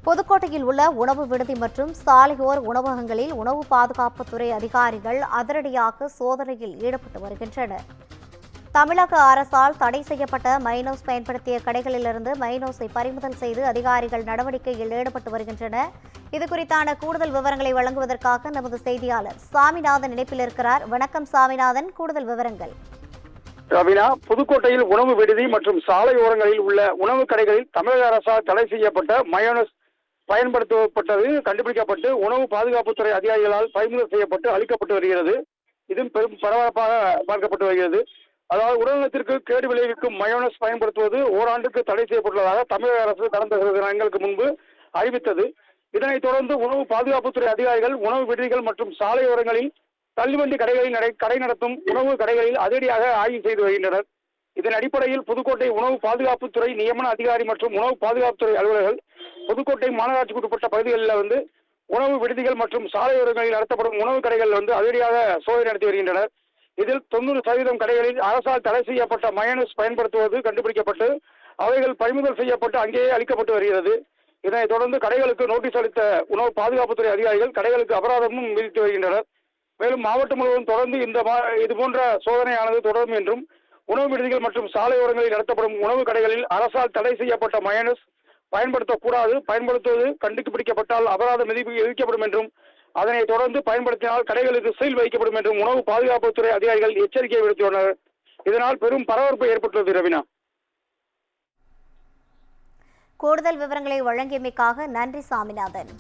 புதுக்கோட்டையில் உள்ள உணவு விடுதி மற்றும் சாலையோர் உணவகங்களில் உணவு பாதுகாப்புத்துறை அதிகாரிகள் அதிரடியாக சோதனையில் ஈடுபட்டு வருகின்றனர். தமிழக அரசால் தடை செய்யப்பட்ட மைனோஸ் பயன்படுத்திய கடைகளிலிருந்து மைனோஸை பறிமுதல் செய்து அதிகாரிகள் நடவடிக்கையில் ஈடுபட்டு வருகின்றனர். இதுகுறித்தான கூடுதல் விவரங்களை வழங்குவதற்காக நமது செய்தியாளர் சாமிநாதன் இணைப்பில் இருக்கிறார். வணக்கம் சாமிநாதன், கூடுதல் விவரங்கள். ரவீனா, புதுக்கோட்டையில் உணவு விடுதி மற்றும் சாலையோரங்களில் உள்ள உணவு கடைகளில் தமிழக அரசால் தடை செய்யப்பட்ட மயோனஸ் பயன்படுத்தப்பட்டது கண்டுபிடிக்கப்பட்டு உணவு பாதுகாப்புத்துறை அதிகாரிகளால் பறிமுதல் செய்யப்பட்டு அளிக்கப்பட்டு வருகிறது. இதுவும் பெரும் பரபரப்பாக பார்க்கப்பட்டு வருகிறது. அதாவது உடல்நலத்திற்கு கேடு விளைவிக்கும் மயோனஸ் பயன்படுத்துவது ஓராண்டுக்கு தடை செய்யப்பட்டுள்ளதாக தமிழக அரசு கடந்த சில தினங்களுக்கு முன்பு அறிவித்தது. இதனைத் தொடர்ந்து உணவு பாதுகாப்புத்துறை அதிகாரிகள் உணவு விடுதிகள் மற்றும் சாலையோரங்களில் தள்ளுவண்டி கடைகளில் கடை நடத்தும் உணவு கடைகளில் அதிரடியாக ஆய்வு செய்து வருகின்றனர். இதன் அடிப்படையில் புதுக்கோட்டை உணவு பாதுகாப்புத்துறை நியமன அதிகாரி மற்றும் உணவு பாதுகாப்புத்துறை அலுவலர்கள் புதுக்கோட்டை மாநகராட்சிக்கு உட்பட்ட பகுதிகளில் உணவு விடுதிகள் மற்றும் சாலையோரங்களில் நடத்தப்படும் உணவு கடைகள் அதிரடியாக சோதனை நடத்தி வருகின்றனர். இதில் 90% கடைகளில் அரசால் தடை செய்யப்பட்ட மயோனஸ் பயன்படுத்துவது கண்டுபிடிக்கப்பட்டு அவைகள் பறிமுதல் செய்யப்பட்டு அங்கேயே அளிக்கப்பட்டு வருகிறது. இதனைத் தொடர்ந்து கடைகளுக்கு நோட்டீஸ் அளித்த உணவு பாதுகாப்புத்துறை அதிகாரிகள் கடைகளுக்கு அபராதமும் விதித்து வருகின்றனர். மேலும் மாவட்டம் முழுவதும் தொடர்ந்து இதுபோன்ற சோதனையானது தொடரும் என்றும் உணவு விடுதிகள் மற்றும் சாலையோரங்களில் நடத்தப்படும் உணவு கடைகளில் அரசால் தடை செய்யப்பட்ட மயோனஸ் பயன்படுத்தக்கூடாது, பயன்படுத்துவது கண்டுபிடிக்கப்பட்டால் அபராதம் விதிக்கப்படும் என்றும் அதனைத் தொடர்ந்து பயன்படுத்தினால் கடைகளுக்கு சீல் வைக்கப்படும் என்றும் உணவு பாதுகாப்புத்துறை அதிகாரிகள் எச்சரிக்கை விடுத்துள்ளனர். இதனால் பெரும் பரபரப்பு ஏற்பட்டுள்ளது. ரவினா, கூடுதல் விவரங்களை வழங்கியமைக்காக நன்றி சாமிநாதன்.